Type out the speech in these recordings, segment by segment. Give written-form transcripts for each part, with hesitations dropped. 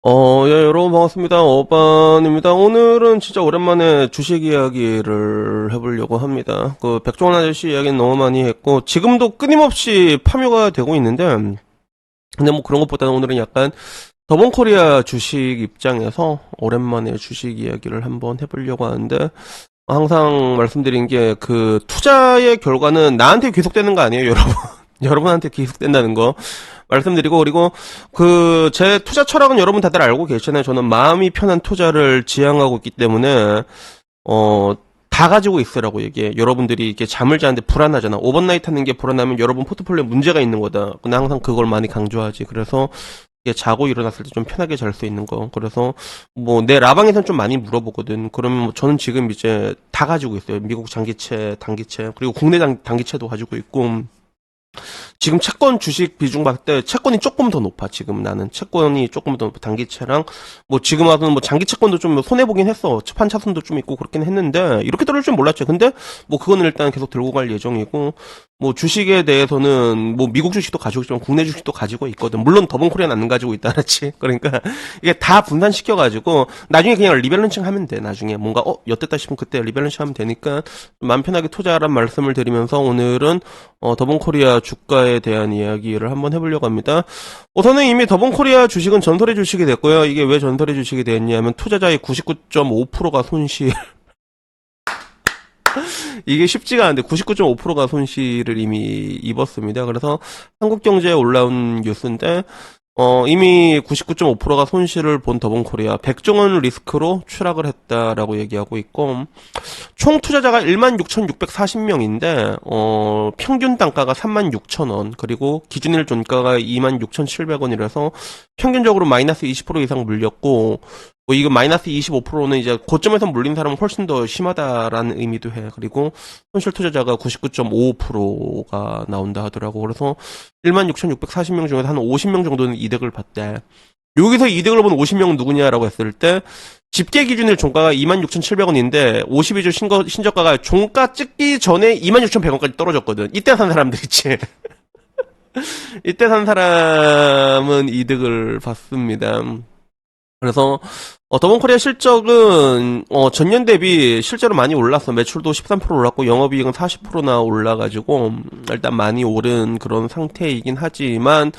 예, 여러분 반갑습니다. 어반입니다. 오늘은 진짜 오랜만에 주식 이야기를 해보려고 합니다. 그 백종원 아저씨 이야기는 너무 많이 했고 지금도 끊임없이 파묘가 되고 있는데 근데 뭐 그런 것보다는 오늘은 약간 더본코리아 주식 입장에서 오랜만에 주식 이야기를 한번 해보려고 하는데 항상 말씀드린 게 그 투자의 결과는 나한테 귀속되는 거 아니에요, 여러분. 여러분한테 귀속된다는 거 말씀드리고, 그리고 그 제 투자 철학은 여러분 다들 알고 계시잖아요. 저는 마음이 편한 투자를 지향하고 있기 때문에 다 가지고 있으라고 얘기해. 여러분들이 이렇게 잠을 자는데 불안하잖아. 오버나이트 하는 게 불안하면 여러분 포트폴리오에 문제가 있는 거다. 근데 항상 그걸 많이 강조하지. 그래서 이게 자고 일어났을 때 좀 편하게 잘 수 있는 거. 그래서 뭐 내 라방에선 좀 많이 물어보거든. 그러면 뭐 저는 지금 이제 다 가지고 있어요. 미국 장기채, 단기채, 그리고 국내 단기채도 가지고 있고. 지금 채권 주식 비중 봤을 때 채권이 조금 더 높아. 지금 나는 채권이 조금 더 높아. 단기채랑 뭐 지금 와서는 뭐 장기 채권도 좀 손해보긴 했어. 판차손도 좀 있고 그렇긴 했는데 이렇게 떨어질 줄 몰랐죠. 근데 뭐 그거는 일단 계속 들고 갈 예정이고, 뭐 주식에 대해서는 뭐 미국 주식도 가지고 있지만 국내 주식도 가지고 있거든. 물론 더본코리아는 안 가지고 있다, 그렇지? 그러니까 이게 다 분산시켜가지고 나중에 그냥 리밸런싱 하면 돼. 나중에 뭔가 엿됐다 싶으면 그때 리밸런싱 하면 되니까 마음 편하게 투자하란 말씀을 드리면서 오늘은 더본코리아 주가에 대한 이야기를 한번 해보려고 합니다. 우선은 이미 더본코리아 주식은 전설의 주식이 됐고요. 이게 왜 전설의 주식이 됐냐면 투자자의 99.5%가 손실. 이게 쉽지가 않은데 99.5%가 손실을 이미 입었습니다. 그래서 한국경제에 올라온 뉴스인데 이미 99.5%가 손실을 본 더본코리아 100조 원 리스크로 추락을 했다라고 얘기하고 있고, 총 투자자가 16,640명인데 평균 단가가 36,000원, 그리고 기준일 종가가 26,700원이라서 평균적으로 마이너스 20% 이상 물렸고, 뭐 이거 마이너스 25%는 이제 고점에서 물린 사람은 훨씬 더 심하다라는 의미도 해. 그리고 손실 투자자가 99.55%가 나온다 하더라고. 그래서 16,640명 중에서 한 50명 정도는 이득을 봤대. 여기서 이득을 본 50명은 누구냐라고 했을 때 집계 기준일 종가가 26,700원인데 52주 신저가가 종가 찍기 전에 26,100원까지 떨어졌거든. 이때 산 사람들 있지. 이때 산 사람은 이득을 봤습니다. 그래서 더본코리아 실적은 전년 대비 실제로 많이 올랐어. 매출도 13% 올랐고 영업이익은 40%나 올라가지고 일단 많이 오른 그런 상태이긴 하지만,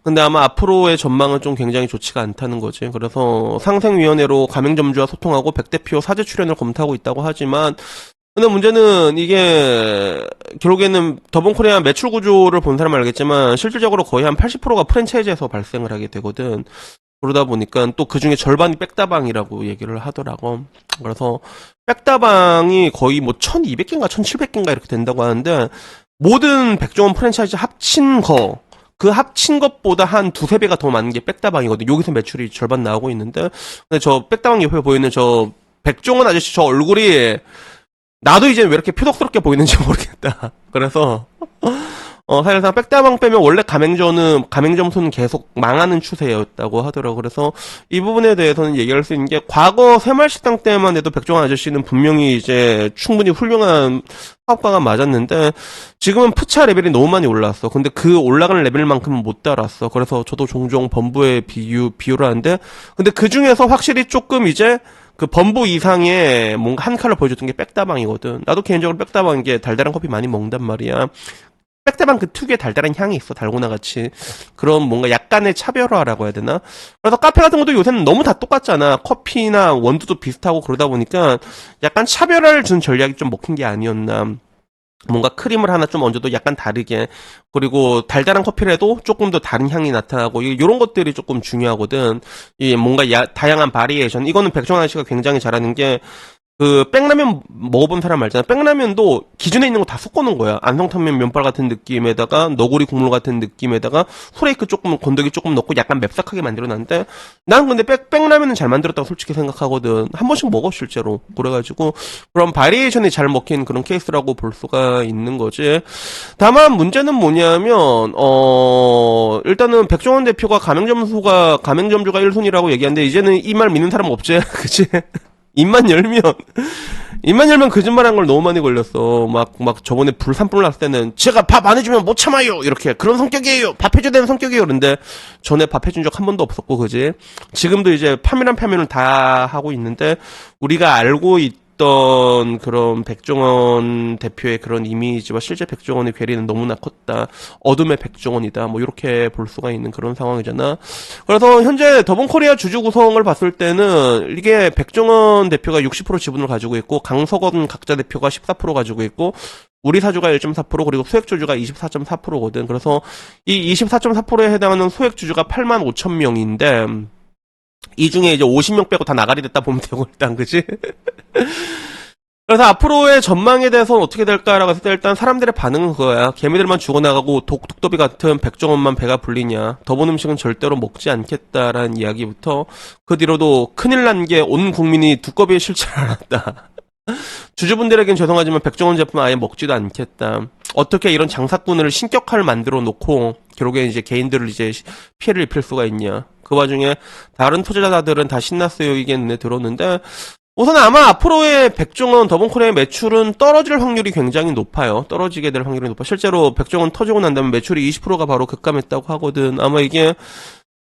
근데 아마 앞으로의 전망은 좀 굉장히 좋지가 않다는 거지. 그래서 상생위원회로 가맹점주와 소통하고 100대 표 사제 출연을 검토하고 있다고 하지만, 근데 문제는 이게 결국에는 더본코리아 매출 구조를 본 사람은 알겠지만 실질적으로 거의 한 80%가 프랜차이즈에서 발생을 하게 되거든. 그러다 보니까 또 그 중에 절반이 백다방이라고 얘기를 하더라고. 그래서 백다방이 거의 뭐 1200개인가 1700개인가 이렇게 된다고 하는데, 모든 백종원 프랜차이즈 합친 거, 그 합친 것보다 한 두세 배가 더 많은 게 백다방이거든. 여기서 매출이 절반 나오고 있는데, 근데 저 백다방 옆에 보이는 저 백종원 아저씨 저 얼굴이 나도 이제 왜 이렇게 표독스럽게 보이는지 모르겠다. 그래서 사실상 백다방 빼면 원래 가맹점수는 계속 망하는 추세였다고 하더라고. 그래서 이 부분에 대해서는 얘기할 수 있는 게, 과거 새말식당 때만 해도 백종원 아저씨는 분명히 이제 충분히 훌륭한 사업가가 맞았는데 지금은 푸차 레벨이 너무 많이 올랐어. 근데 그 올라가는 레벨만큼은 못 따랐어. 그래서 저도 종종 범부에 비유를 하는데, 근데 그 중에서 확실히 조금 이제 그 범부 이상의 뭔가 한 칼을 보여줬던 게 백다방이거든. 나도 개인적으로 백다방 이게 달달한 커피 많이 먹는단 말이야. 백다방 그 특유의 달달한 향이 있어. 달고나 같이. 그런 뭔가 약간의 차별화라고 해야 되나? 그래서 카페 같은 것도 요새는 너무 다 똑같잖아. 커피나 원두도 비슷하고 그러다 보니까 약간 차별화를 준 전략이 좀 먹힌 게 아니었나. 뭔가 크림을 하나 좀 얹어도 약간 다르게, 그리고 달달한 커피라도 조금 더 다른 향이 나타나고, 이런 것들이 조금 중요하거든. 이 뭔가 다양한 바리에이션. 이거는 백종원 씨가 굉장히 잘하는 게, 그 백라면 먹어본 사람 알잖아. 백라면도 기준에 있는 거 다 섞어놓은 거야. 안성탕면 면발 같은 느낌에다가 너구리 국물 같은 느낌에다가 후레이크 조금, 건더기 조금 넣고 약간 맵싹하게 만들어놨는데, 나는 근데 백라면은 잘 만들었다고 솔직히 생각하거든. 한 번씩 먹어 실제로. 그래가지고 그런 바리에이션이 잘 먹힌 그런 케이스라고 볼 수가 있는 거지. 다만 문제는 뭐냐면 일단은 백종원 대표가 가맹점주가 1순위라고 얘기하는데 이제는 이 말 믿는 사람 없지. 그치? 입만 열면 입만 열면 거짓말한 걸 너무 많이 걸렸어. 막 저번에 불 산불 났을 때는 제가 밥 안 해주면 못 참아요. 이렇게 그런 성격이에요. 밥 해줘야 되는 성격이에요. 그런데 전에 밥 해준 적 한 번도 없었고, 그지? 지금도 이제 파면한 파면을 다 하고 있는데 우리가 알고 있던 그런 백종원 대표의 그런 이미지와 실제 백종원의 괴리는 너무나 컸다. 어둠의 백종원이다. 뭐 이렇게 볼 수가 있는 그런 상황이잖아. 그래서 현재 더본코리아 주주 구성을 봤을 때는 이게 백종원 대표가 60% 지분을 가지고 있고 강석원 각자 대표가 14% 가지고 있고 우리 사주가 1.4% 그리고 소액주주가 24.4%거든. 그래서 이 24.4%에 해당하는 소액주주가 8만 5천 명인데 이 중에 이제 50명 빼고 다 나가리 됐다 보면 되고 일단 그지? 그래서 앞으로의 전망에 대해서는 어떻게 될까라고 했을 때 일단 사람들의 반응은 그거야. 개미들만 죽어나가고 독도비 같은 백종원만 배가 불리냐. 더 본 음식은 절대로 먹지 않겠다라는 이야기부터 그 뒤로도 큰일 난 게 온 국민이 두꺼비의 실체를 알았다. 주주분들에겐 죄송하지만 백종원 제품 아예 먹지도 않겠다. 어떻게 이런 장사꾼을 신격화를 만들어 놓고 결국에 이제 개인들을 이제 피해를 입힐 수가 있냐. 그 와중에 다른 투자자들은 다 신났어요. 이게 눈에 들었는데 우선 아마 앞으로의 백종원 더본코리아의 매출은 떨어질 확률이 굉장히 높아요. 떨어지게 될 확률이 높아. 실제로 백종원 터지고 난 다음에 매출이 20%가 바로 급감했다고 하거든. 아마 이게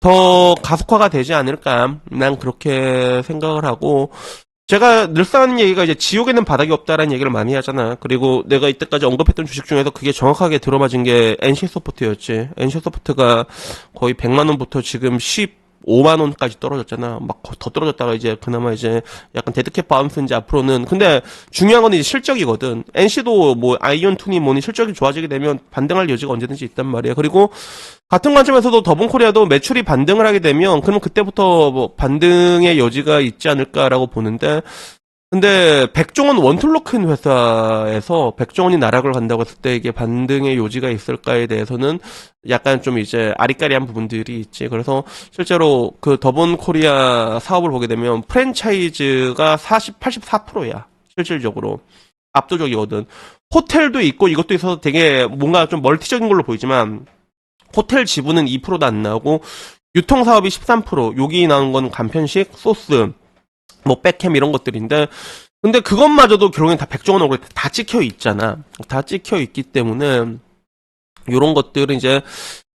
더 가속화가 되지 않을까. 난 그렇게 생각을 하고 제가 늘상 하는 얘기가 이제 지옥에는 바닥이 없다라는 얘기를 많이 하잖아. 그리고 내가 이때까지 언급했던 주식 중에서 그게 정확하게 들어맞은 게 NC소프트였지. NC소프트가 거의 100만 원부터 지금 15만 원까지 떨어졌잖아. 막 더 떨어졌다가 이제 그나마 이제 약간 데드캣 바운스인지 앞으로는. 근데 중요한 건 이제 실적이거든. NC도 뭐 아이온2니 뭐니 실적이 좋아지게 되면 반등할 여지가 언제든지 있단 말이야. 그리고 같은 관점에서도 더본코리아도 매출이 반등을 하게 되면 그러면 그때부터 뭐 반등의 여지가 있지 않을까라고 보는데 근데 백종원 원툴로 큰 회사에서 백종원이 나락을 간다고 했을 때 이게 반등의 요지가 있을까에 대해서는 약간 좀 이제 아리까리한 부분들이 있지. 그래서 실제로 그 더본코리아 사업을 보게 되면 프랜차이즈가 84%야. 실질적으로. 압도적이거든. 호텔도 있고 이것도 있어서 되게 뭔가 좀 멀티적인 걸로 보이지만 호텔 지분은 2%도 안 나오고 유통사업이 13%, 여기 나온 건 간편식, 소스, 뭐 백햄 이런 것들인데 근데 그것마저도 결국엔 다 백종원 얼굴에 다 찍혀 있잖아. 다 찍혀 있기 때문에 요런 것들은 이제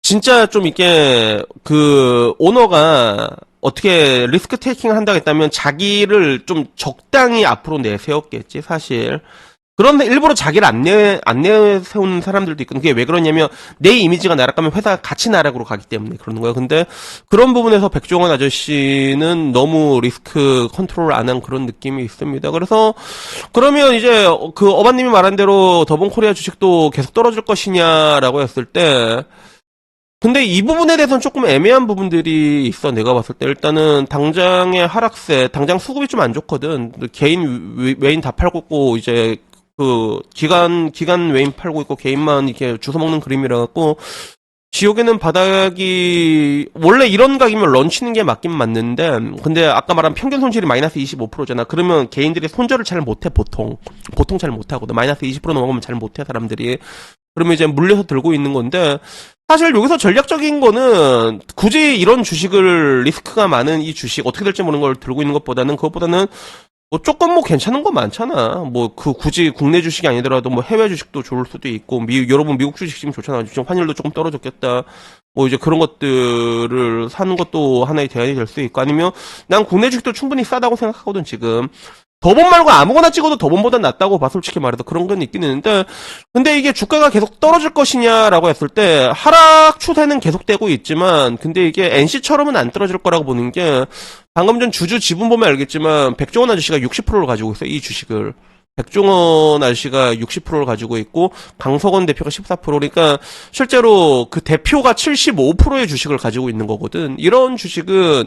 진짜 좀 이게 그 오너가 어떻게 리스크 테이킹을 한다고 했다면 자기를 좀 적당히 앞으로 내세웠겠지 사실. 그런데 일부러 자기를 안 내세우는 사람들도 있고, 그게 왜 그러냐면, 내 이미지가 나락가면 회사가 같이 나락으로 가기 때문에 그러는 거야. 근데, 그런 부분에서 백종원 아저씨는 너무 리스크 컨트롤을 안 한 그런 느낌이 있습니다. 그래서, 그러면 이제, 그 어반님이 말한 대로 더본코리아 주식도 계속 떨어질 것이냐라고 했을 때, 근데 이 부분에 대해서는 조금 애매한 부분들이 있어, 내가 봤을 때. 일단은, 당장의 하락세, 당장 수급이 좀 안 좋거든. 개인 외인 다 팔고 있고, 이제, 그 기간 외인 팔고 있고 개인만 이렇게 주워 먹는 그림이라 갖고 지옥에는 바닥이 원래 이런 가격이면 런치는 게 맞긴 맞는데 근데 아까 말한 평균 손실이 마이너스 25%잖아. 그러면 개인들이 손절을 잘 못해 보통 잘 못하거든. 마이너스 20% 넘어가면 잘 못해 사람들이. 그러면 이제 물려서 들고 있는 건데 사실 여기서 전략적인 거는 굳이 이런 주식을 리스크가 많은 이 주식 어떻게 될지 모르는 걸 들고 있는 것보다는 그것보다는 뭐 조금 뭐 괜찮은 거 많잖아. 뭐 그 굳이 국내 주식이 아니더라도 뭐 해외 주식도 좋을 수도 있고 여러분 미국 주식 지금 좋잖아. 지금 환율도 조금 떨어졌겠다. 뭐 이제 그런 것들을 사는 것도 하나의 대안이 될 수 있고 아니면 난 국내 주식도 충분히 싸다고 생각하거든 지금. 더본 말고 아무거나 찍어도 더본보다 낫다고 봐 솔직히 말해서 그런 건 있긴 있는데 근데 이게 주가가 계속 떨어질 것이냐라고 했을 때 하락 추세는 계속되고 있지만 근데 이게 NC처럼은 안 떨어질 거라고 보는 게 방금 전 주주 지분 보면 알겠지만 백종원 아저씨가 60%를 가지고 있어요 이 주식을. 백종원 아저씨가 60%를 가지고 있고 강석원 대표가 14% 그러니까 실제로 그 대표가 75%의 주식을 가지고 있는 거거든. 이런 주식은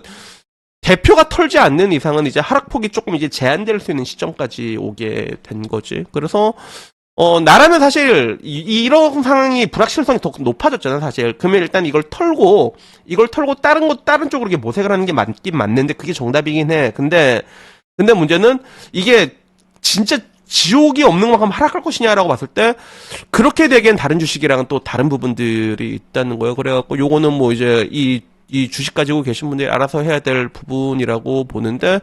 대표가 털지 않는 이상은 이제 하락폭이 조금 이제 제한될 수 있는 시점까지 오게 된 거지. 그래서 나라면 사실 이런 상황이 불확실성이 더 높아졌잖아 사실. 그러면 일단 이걸 털고 다른 쪽으로 이렇게 모색을 하는 게 맞긴 맞는데 그게 정답이긴 해. 근데 문제는 이게 진짜 지옥이 없는 만큼 하락할 것이냐라고 봤을 때 그렇게 되기엔 다른 주식이랑은 또 다른 부분들이 있다는 거예요. 그래갖고 요거는 뭐 이제 이 이 주식 가지고 계신 분들이 알아서 해야 될 부분이라고 보는데,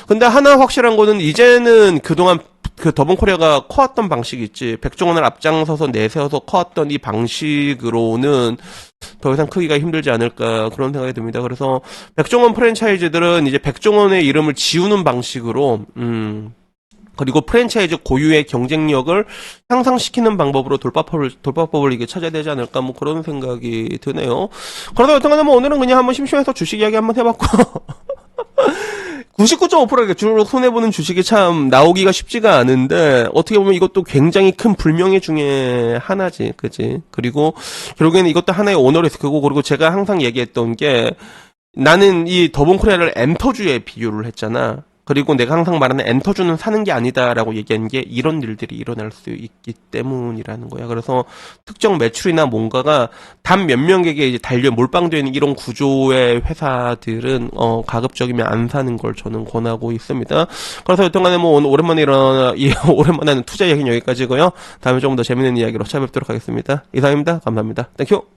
근데 하나 확실한 거는 이제는 그동안 그 더본코리아가 커왔던 방식이 있지, 백종원을 앞장서서 내세워서 커왔던 이 방식으로는 더 이상 크기가 힘들지 않을까 그런 생각이 듭니다. 그래서 백종원 프랜차이즈들은 이제 백종원의 이름을 지우는 방식으로 그리고 프랜차이즈 고유의 경쟁력을 향상시키는 방법으로 돌파법을 이게 찾아야 되지 않을까, 뭐 그런 생각이 드네요. 그러다 여튼간에 뭐 오늘은 그냥 한번 심심해서 주식 이야기 한번 해봤고, 99.5%가 주로 손해보는 주식이 참 나오기가 쉽지가 않은데, 어떻게 보면 이것도 굉장히 큰 불명예 중에 하나지, 그지? 그리고 결국에는 이것도 하나의 오너 리스크고, 그리고 제가 항상 얘기했던 게, 나는 이 더본코리아를 엔터주에 비유를 했잖아. 그리고 내가 항상 말하는 엔터주는 사는 게 아니다라고 얘기한 게 이런 일들이 일어날 수 있기 때문이라는 거야. 그래서 특정 매출이나 뭔가가 단 몇 명에게 이제 몰빵되어 있는 이런 구조의 회사들은 가급적이면 안 사는 걸 저는 권하고 있습니다. 그래서 여튼간에 뭐 오늘 오랜만에 하는 투자 이야기는 여기까지고요. 다음에 조금 더 재밌는 이야기로 찾아뵙도록 하겠습니다. 이상입니다. 감사합니다. 땡큐.